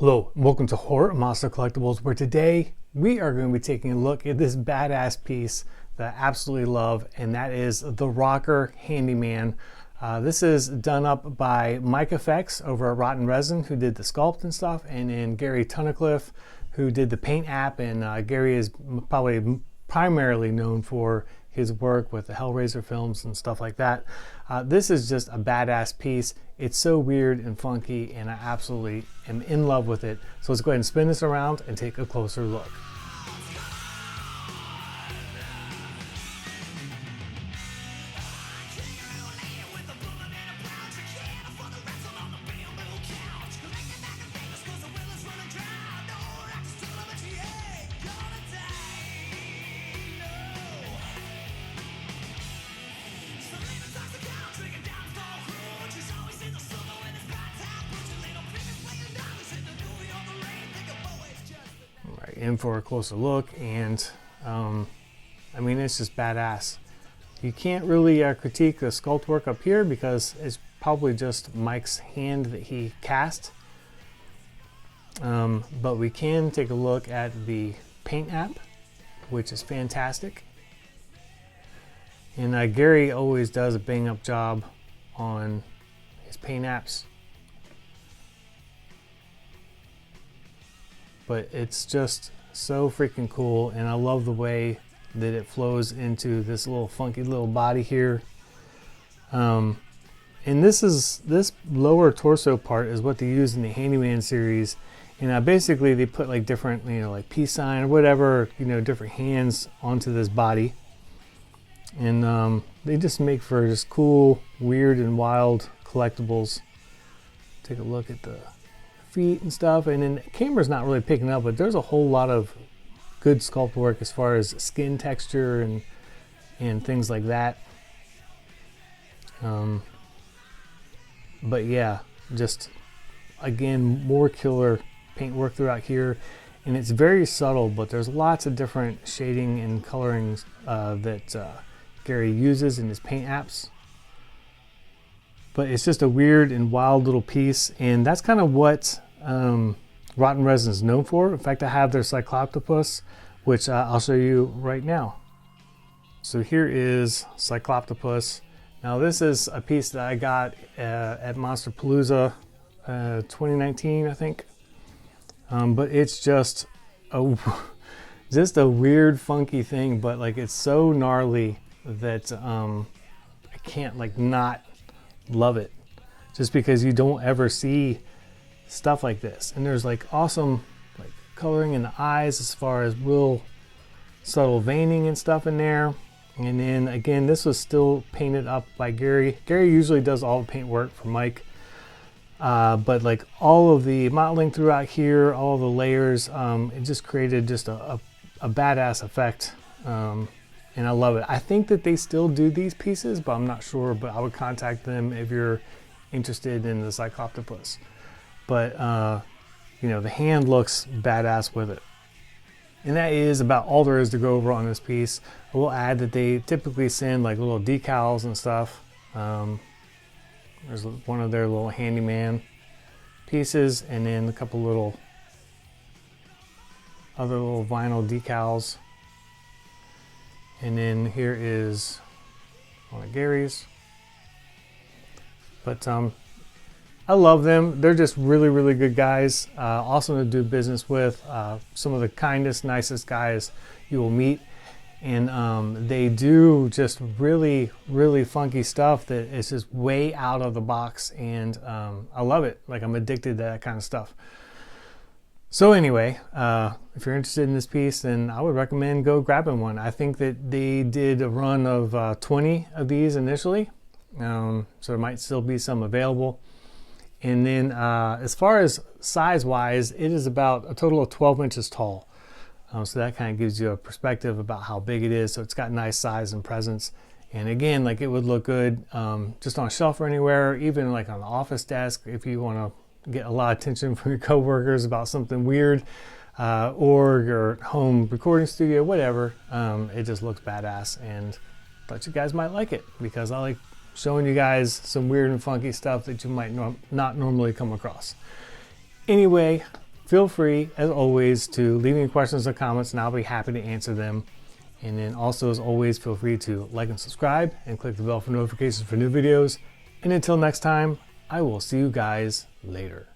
Hello, and welcome to Horror Monster Collectibles, where today we are going to be taking a look at this badass piece that I absolutely love, and that is the ROCKER Handyman. This is done up by MikeFX over at Resin, who did the sculpt and stuff, and then Gary Tunnicliffe, who did the paint app, and Gary is probably primarily known for his work with the Hellraiser films and stuff like that. This is just a badass piece. It's so weird and funky, and I absolutely am in love with it. So let's go ahead and spin this around and take a closer look. In for a closer look, and I mean, it's just badass. You can't really critique the sculpt work up here because it's probably just Mike's hand that he cast, but we can take a look at the paint app, which is fantastic, and Gary always does a bang up job on his paint apps. But it's just so freaking cool, and I love the way that it flows into this little funky little body here. And this lower torso part is what they use in the Handyman series, and basically they put like different, like peace sign or whatever, different hands onto this body, and they just make for just cool, weird, and wild collectibles. Take a look at the feet and stuff, and then the camera's not really picking up, but there's a whole lot of good sculpt work as far as skin texture and things like that. But yeah, just again, more killer paint work throughout here, and it's very subtle, but there's lots of different shading and colorings that Gary uses in his paint apps. But it's just a weird and wild little piece, and that's kind of what Rotten Resin is known for. In fact, I have their cyclopus, which I'll show you right now. So here is cyclopus. Now this is a piece that I got at Monster Palooza 2019, I think. But it's just a weird, funky thing, but like it's so gnarly that I can't like not love it, just because you don't ever see stuff like this. And there's like awesome like coloring in the eyes as far as real subtle veining and stuff in there. And then again, this was still painted up by Gary. Gary usually does all the paint work for Mike, but like all of the modeling throughout here, all the layers, it just created just a badass effect, and I love it. I think that they still do these pieces, but I'm not sure, but I would contact them if you're interested in the cyclopus. But the hand looks badass with it. And that is about all there is to go over on this piece. I will add that they typically send like little decals and stuff. There's one of their little Handyman pieces, and then a couple little other little vinyl decals. And then here is one of Gary's. But I love them. They're just really, really good guys. Awesome to do business with. Some of the kindest, nicest guys you will meet. And they do just really, really funky stuff that is just way out of the box. And I love it. Like, I'm addicted to that kind of stuff. So anyway, if you're interested in this piece, then I would recommend go grabbing one. I think that they did a run of 20 of these initially. So there might still be some available. And then as far as size-wise, it is about a total of 12 inches tall. So that kind of gives you a perspective about how big it is. So it's got nice size and presence. And again, like it would look good just on a shelf or anywhere, even like on the office desk if you want to get a lot of attention from your coworkers about something weird, or your home recording studio, whatever. It just looks badass, and I thought you guys might like it because I like showing you guys some weird and funky stuff that you might not normally come across. Anyway, feel free, as always, to leave any questions or comments, and I'll be happy to answer them. And then also, as always, feel free to like and subscribe and click the bell for notifications for new videos. And until next time, I will see you guys later.